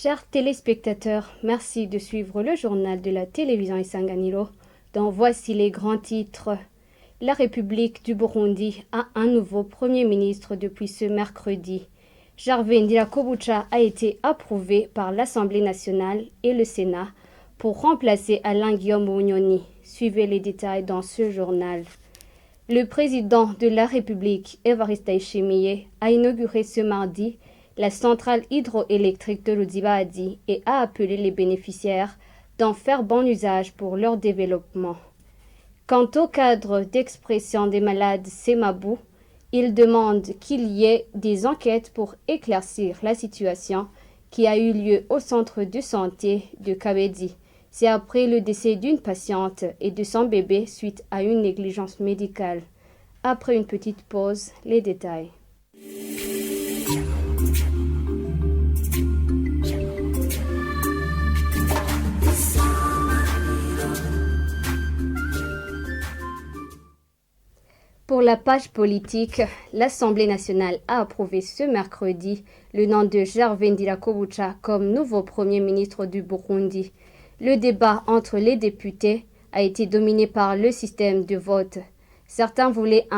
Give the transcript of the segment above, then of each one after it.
Chers téléspectateurs, merci de suivre le journal de la télévision Isanganiro, dont voici les grands titres. La République du Burundi a un nouveau Premier ministre depuis ce mercredi. Gervais Ndirakobucha a été approuvé par l'Assemblée nationale et le Sénat pour remplacer Alain Guillaume Bunyoni. Suivez les détails dans ce journal. Le président de la République, Evariste Ndayishimiye, a inauguré ce mardi la centrale hydroélectrique de Luzibadi et a appelé les bénéficiaires d'en faire bon usage pour leur développement. Quant au cadre d'expression des malades Semabou, il demande qu'il y ait des enquêtes pour éclaircir la situation qui a eu lieu au centre de santé de Kabedi. C'est après le décès d'une patiente et de son bébé suite à une négligence médicale. Après une petite pause, les détails. Pour la page politique, l'Assemblée nationale a approuvé ce mercredi le nom de Gervais Ndirakobucha comme nouveau Premier ministre du Burundi. Le débat entre les députés a été dominé par le système de vote. Certains voulaient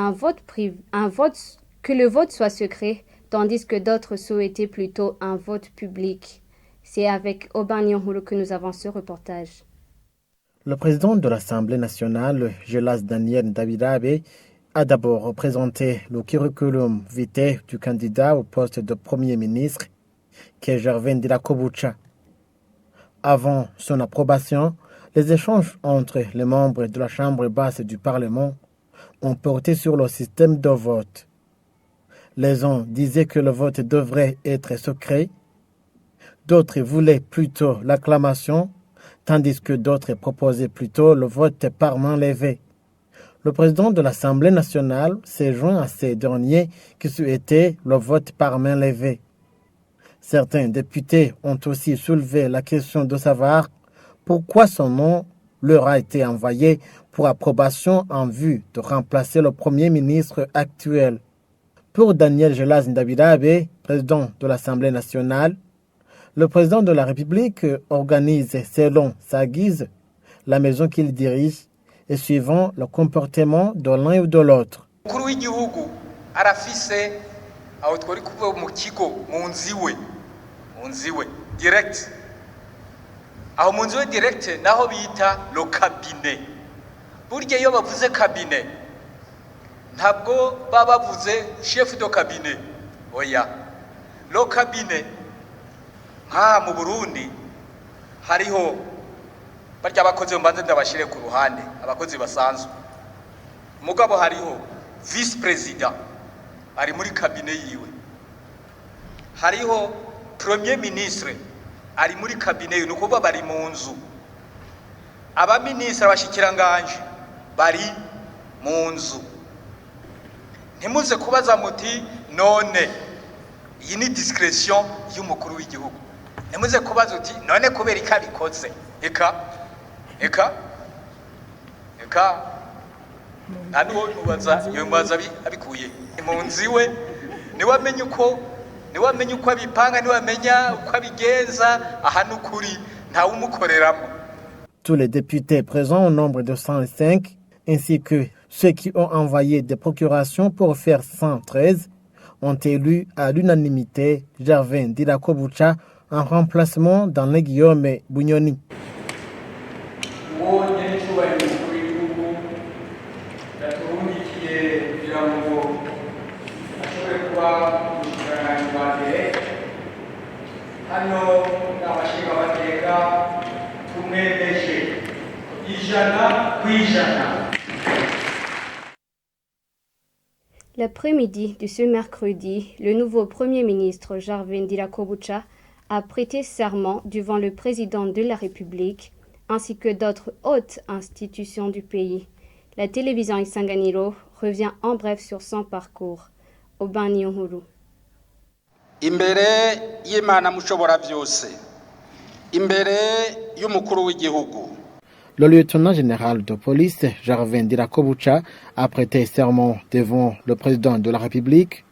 que le vote soit secret, tandis que d'autres souhaitaient plutôt un vote public. C'est avec Oban Nyonhuru que nous avons ce reportage. Le président de l'Assemblée nationale, Gelas Daniel Ndabirabe, a d'abord présenté le curriculum vitae du candidat au poste de Premier ministre, qui est Gervais Ndirakobucha. Avant son approbation, les échanges entre les membres de la Chambre basse du Parlement ont porté sur le système de vote. Les uns disaient que le vote devrait être secret, d'autres voulaient plutôt l'acclamation, tandis que d'autres proposaient plutôt le vote par main levée. Le président de l'Assemblée nationale s'est joint à ces derniers qui souhaitaient le vote par main levée. Certains députés ont aussi soulevé la question de savoir pourquoi son nom leur a été envoyé pour approbation en vue de remplacer le Premier ministre actuel. Pour Daniel Gelas Ndabirabe, président de l'Assemblée nationale, le président de la République organise selon sa guise la maison qu'il dirige et suivant le comportement de l'un ou de l'autre. Direct. Aho munziwe direct naho bita lo cabinet. Burya iyo bavuze cabinet ntabwo baba bavuze chef de cabinet. Oya. Lo cabinet mu Burundi hariho barya abakozi mbanze ndabashire ku ruhande abakozi basanzwe. Mugabo hariho vice president ari muri cabinet yiwe. Hariho Premier ministre ari muri cabinet nuko bari mu nzu. Aba ministre abashikiranganje bari mu nzu. Ntimuze kubaza muti none iyi ni discrétion y'umukuru w'igihugu. Ntimuze kubaza uti none kubera ikabikoze. Eka anu nubaza yomaza abikuye mu nziwe niwamenye uko abipanga niwamenya uko abigenza aha n'ukuri nta umukoreramo. Tous les députés présents au nombre de 105 ainsi que ceux qui ont envoyé des procurations pour faire 113 ont élu à l'unanimité Gervais Ndirakobucha en remplacement d'Alain Guillaume Bunyoni. L'après-midi de ce mercredi, le nouveau Premier ministre Gervais Ndirakobucha a prêté serment devant le président de la République ainsi que d'autres hautes institutions du pays. La télévision Isanganiro revient en bref sur son parcours. Oban Nyonhuru. Imbere y'Imana mushobora byose. Imbere y'umukuru w'igihugu. Le lieutenant général de police, Gervais Ndirakobucha, a prêté serment devant le président de la République,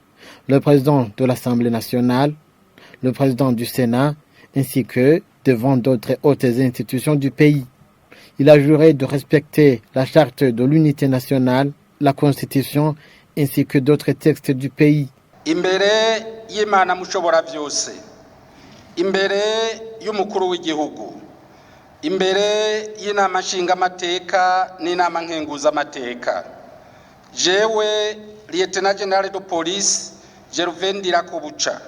le président de l'Assemblée nationale, le président du Sénat ainsi que devant d'autres hautes institutions du pays. Il a juré de respecter la charte de l'unité nationale, la Constitution, ainsi que d'autres textes du pays. Imbere y'Imana mushobora byose, imbere y'umukuru w'igihugu, imbere y'inama nshingamateka n'inama nkenguzamateka, jewe Lieutenant General de Police Gervais Ndirakobuca,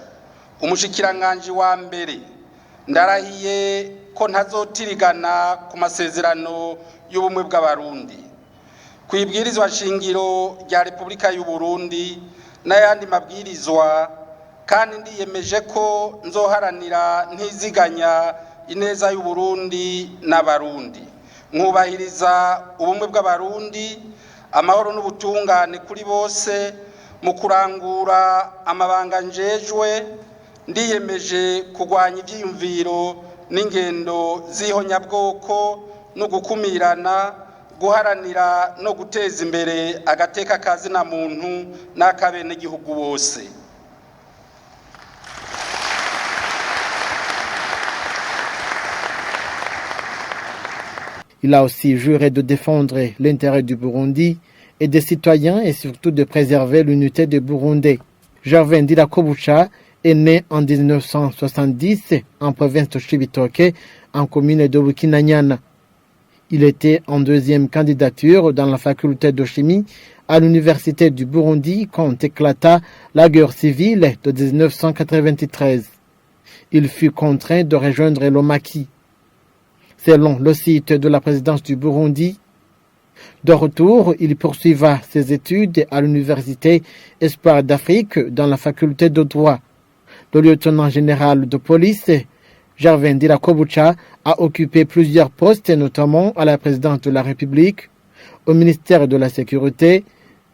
umushikiranganji wa mbere, ndarahiye ko ntazotirigana ku masezerano y'ubumwe bw'abarundi, kwibwirizwa shingiro rya Repubulika y'u Burundi n'ayandi mabwirizwa, kandi ndiyemeje ko nzoharanira ntiziganya ineza y'u Burundi n'abarundi, nkubahiriza ubumwe bw'abarundi, amahoro n'ubutungane kuri bose, mu kurangura amabanga njejwe. Ndiyemeje kurwanya ivyiyumviro n'ingendo z'ihonyabwoko no gukumirana, guharanira no guteza imbere agateka kazina muntu n'akabenegihugu bose. Il a aussi juré de défendre l'intérêt du Burundi et des citoyens et surtout de préserver l'unité des Burundais. Gervais Ndirakobuca est né en 1970 en province de Cibitoke, en commune de Bukinanyana. Il était en deuxième candidature dans la faculté de chimie à l'université du Burundi quand éclata la guerre civile de 1993. Il fut contraint de rejoindre le maquis. Selon le site de la présidence du Burundi, de retour, il poursuiva ses études à l'université Espoir d'Afrique dans la faculté de droit. Le lieutenant général de police, Gervais Ndirakobuca, a occupé plusieurs postes, notamment à la présidence de la République, au ministère de la Sécurité,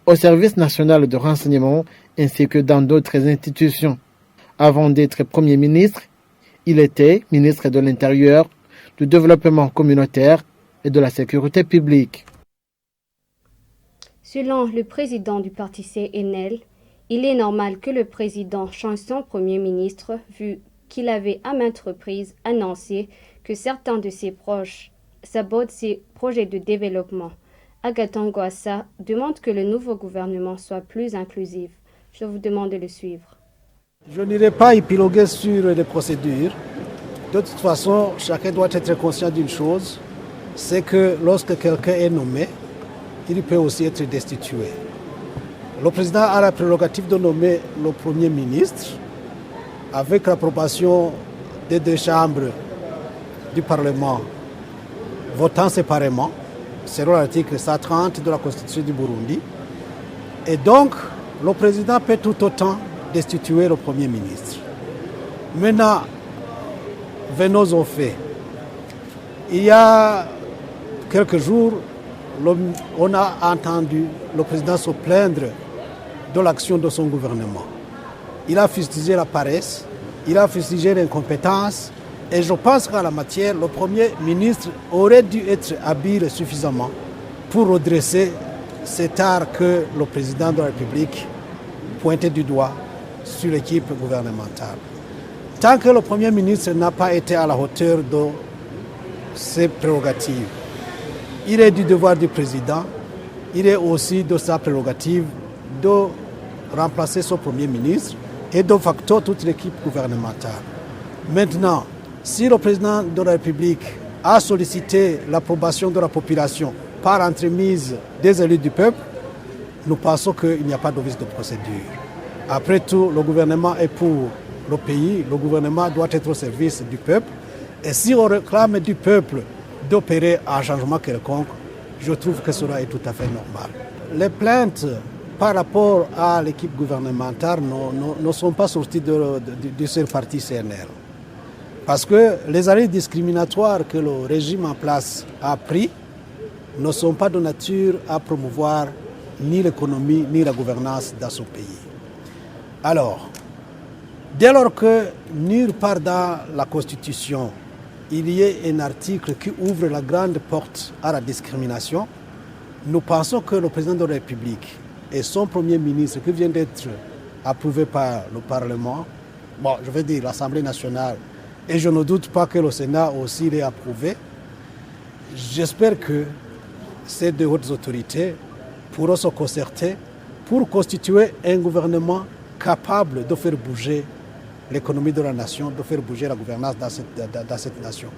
au service national de renseignement, ainsi que dans d'autres institutions. Avant d'être Premier ministre, il était ministre de l'Intérieur, du Développement communautaire et de la Sécurité publique. Selon le président du parti CNL, il est normal que le président change son Premier ministre vu qu'il avait à maintes reprises annoncé que certains de ses proches sabotent ses projets de développement. Agathon Rwasa demande que le nouveau gouvernement soit plus inclusif. Je vous demande de le suivre. Je n'irai pas épiloguer sur les procédures. De toute façon, chacun doit être conscient d'une chose, c'est que lorsque quelqu'un est nommé, il peut aussi être destitué. Le président a la prérogative de nommer le Premier ministre avec l'approbation des deux chambres du Parlement votant séparément, selon l'article 130 de la Constitution du Burundi. Et donc, le président peut tout autant destituer le Premier ministre. Maintenant, venons aux faits. Il y a quelques jours, on a entendu le président se plaindre de l'action de son gouvernement. Il a fustigé la paresse, il a fustigé l'incompétence, et je pense qu'en la matière, le Premier ministre aurait dû être habile suffisamment pour redresser cet art que le président de la République pointait du doigt sur l'équipe gouvernementale. Tant que le Premier ministre n'a pas été à la hauteur de ses prérogatives, il est du devoir du président, il est aussi de sa prérogative de remplacer son Premier ministre et de facto toute l'équipe gouvernementale. Maintenant, si le président de la République a sollicité l'approbation de la population par entremise des élus du peuple, nous pensons qu'il n'y a pas de vice de procédure. Après tout, le gouvernement est pour le pays, le gouvernement doit être au service du peuple. Et si on réclame du peuple d'opérer un changement quelconque, je trouve que cela est tout à fait normal. Les plaintes par rapport à l'équipe gouvernementale ne sont pas sorties du seul parti CNL. Parce que les arrêts discriminatoires que le régime en place a pris ne sont pas de nature à promouvoir ni l'économie ni la gouvernance dans ce pays. Alors, dès lors que nulle part dans la Constitution il y ait un article qui ouvre la grande porte à la discrimination, nous pensons que le président de la République et son Premier ministre qui vient d'être approuvé par le Parlement, je veux dire l'Assemblée nationale Et je ne doute pas que le Sénat aussi l'ait approuvé. J'espère que ces deux hautes autorités pourront se concerter pour constituer un gouvernement capable de faire bouger l'économie de la nation, de faire bouger la gouvernance dans cette nation.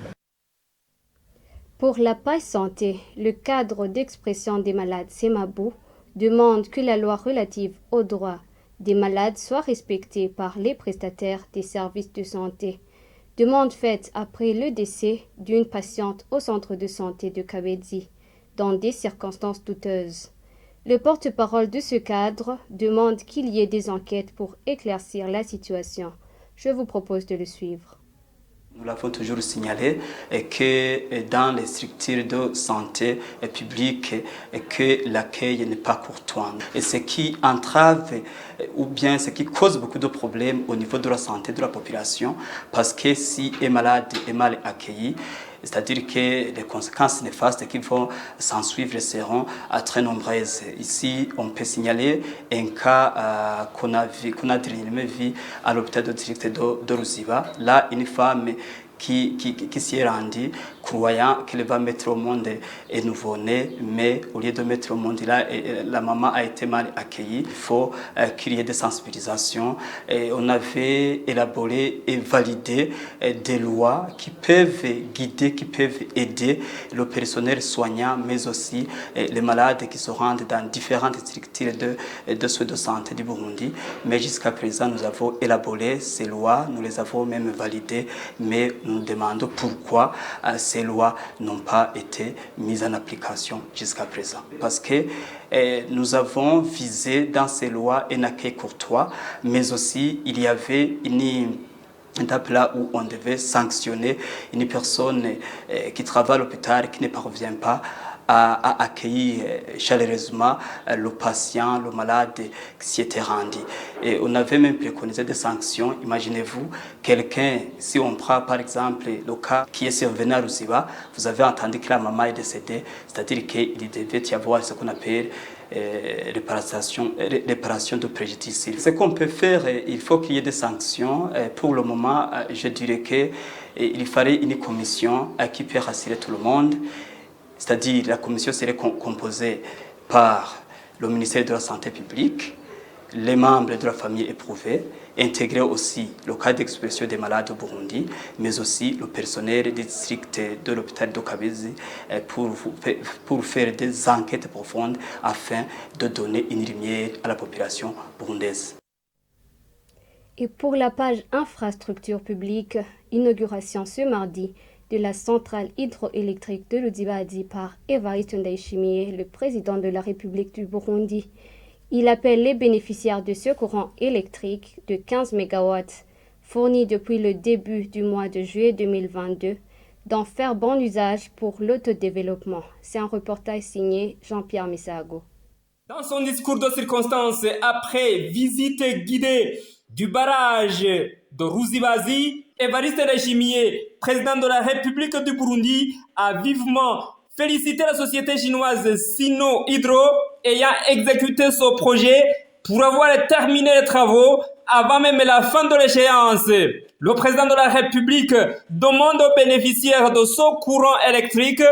Pour la page santé, le cadre d'expression des malades Semabou demande que la loi relative aux droits des malades soit respectée par les prestataires des services de santé. Demande faite après le décès d'une patiente au centre de santé de Kabedzi, dans des circonstances douteuses. Le porte-parole de ce cadre demande qu'il y ait des enquêtes pour éclaircir la situation. Je vous propose de le suivre. Nous l'avons toujours signalé que dans les structures de santé publique, que l'accueil n'est pas courtois. Et ce qui entrave ou bien ce qui cause beaucoup de problèmes au niveau de la santé de la population, parce que si un malade est mal accueilli, c'est-à-dire que les conséquences néfastes qui vont s'en suivre seront très nombreuses. Ici, on peut signaler un cas qu'on a dernièrement vu à l'hôpital de district de Ruziba. Là, une femme qui s'y est rendue, croyant qu'elle va mettre au monde un nouveau-né, mais au lieu de mettre au monde, la maman a été mal accueillie. Il faut qu'il y ait des sensibilisations. Et on avait élaboré et validé des lois qui peuvent guider, qui peuvent aider le personnel soignant, mais aussi les malades qui se rendent dans différentes structures de soins de santé du Burundi. Mais jusqu'à présent, nous avons élaboré ces lois, nous les avons même validées, mais nous nous demandons pourquoi ces lois n'ont pas été mises en application jusqu'à présent. Parce que nous avons visé dans ces lois un accueil courtois, mais aussi il y avait une étape là où on devait sanctionner une personne qui travaille à l'hôpital qui ne parvient pas à accueillir chaleureusement le patient, le malade qui s'y était rendu. Et on avait même préconisé des sanctions. Imaginez-vous, quelqu'un, si on prend par exemple le cas qui est survenu à Ruziba, vous avez entendu que la maman est décédée, c'est-à-dire qu'il devait y avoir ce qu'on appelle réparation de préjudice. Ce qu'on peut faire, il faut qu'il y ait des sanctions. Pour le moment, je dirais qu'il fallait une commission qui peut rassurer tout le monde. C'est-à-dire la commission serait composée par le ministère de la Santé publique, les membres de la famille éprouvée, intégrer aussi le cas d'expression des malades au Burundi, mais aussi le personnel des districts de l'hôpital de Kabezi pour faire des enquêtes profondes afin de donner une lumière à la population burundaise. Et pour la page infrastructure publique, inauguration ce mardi de la centrale hydroélectrique de Luzibadi par Evariste Ndayishimiye, le président de la République du Burundi. Il appelle les bénéficiaires de ce courant électrique de 15 MW fourni depuis le début du mois de juillet 2022 d'en faire bon usage pour l'autodéveloppement. C'est un reportage signé Jean-Pierre Misago. Dans son discours de circonstance après visite guidée du barrage de Ruzibazi, Evariste Ndayishimiye, président de la République du Burundi, a vivement félicité la société chinoise Sino Hydro ayant exécuté ce projet pour avoir terminé les travaux avant même la fin de l'échéance. Le président de la République demande aux bénéficiaires de ce courant électrique,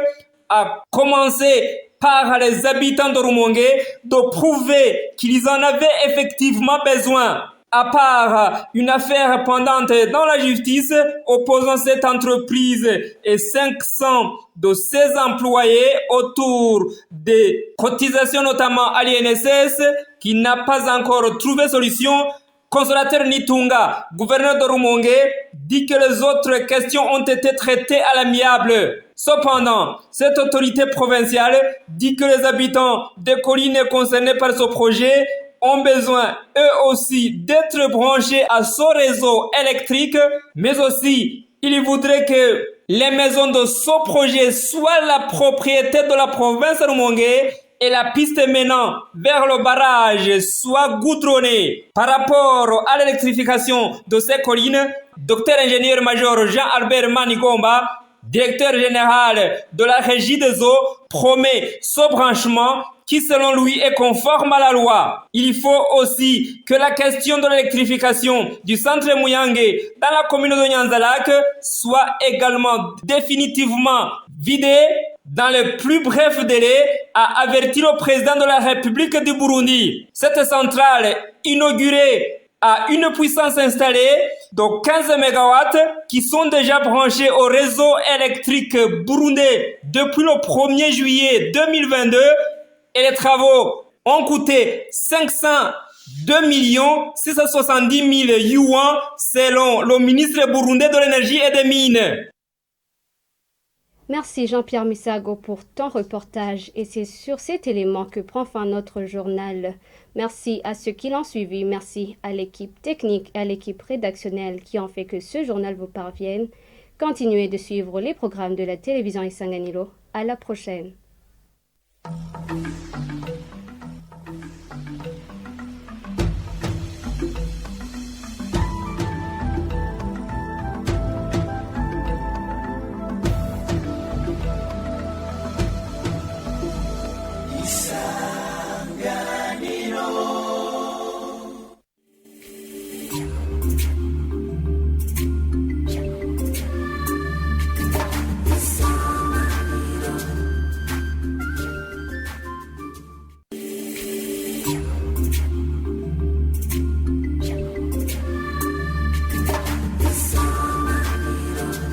à commencer par les habitants de Rumonge, de prouver qu'ils en avaient effectivement besoin. À part une affaire pendante dans la justice opposant cette entreprise et 500 de ses employés autour des cotisations notamment à l'INSS qui n'a pas encore trouvé solution, Consolateur Nitunga, gouverneur de Rumonge, dit que les autres questions ont été traitées à l'amiable. Cependant, cette autorité provinciale dit que les habitants des collines concernées par ce projet ont besoin eux aussi d'être branchés à ce réseau électrique, mais aussi ils voudraient que les maisons de ce projet soient la propriété de la province de Rumonge et la piste menant vers le barrage soit goudronnée. Par rapport à l'électrification de ces collines, docteur ingénieur-major Jean-Albert Manigomba directeur général de la Régie des eaux, promet ce branchement qui, selon lui, est conforme à la loi. Il faut aussi que la question de l'électrification du centre Muyange dans la commune de Nyanza-Lac soit également définitivement vidée dans le plus bref délai, a averti le président de la République du Burundi. Cette centrale inaugurée à une puissance installée de 15 MW qui sont déjà branchés au réseau électrique burundais depuis le 1er juillet 2022 et les travaux ont coûté 502 670 000 yuans selon le ministre burundais de l'énergie et des mines. Merci Jean-Pierre Misago pour ton reportage et c'est sur cet élément que prend fin notre journal. Merci à ceux qui l'ont suivi, merci à l'équipe technique et à l'équipe rédactionnelle qui ont fait que ce journal vous parvienne. Continuez de suivre les programmes de la télévision Isanganiro. À la prochaine.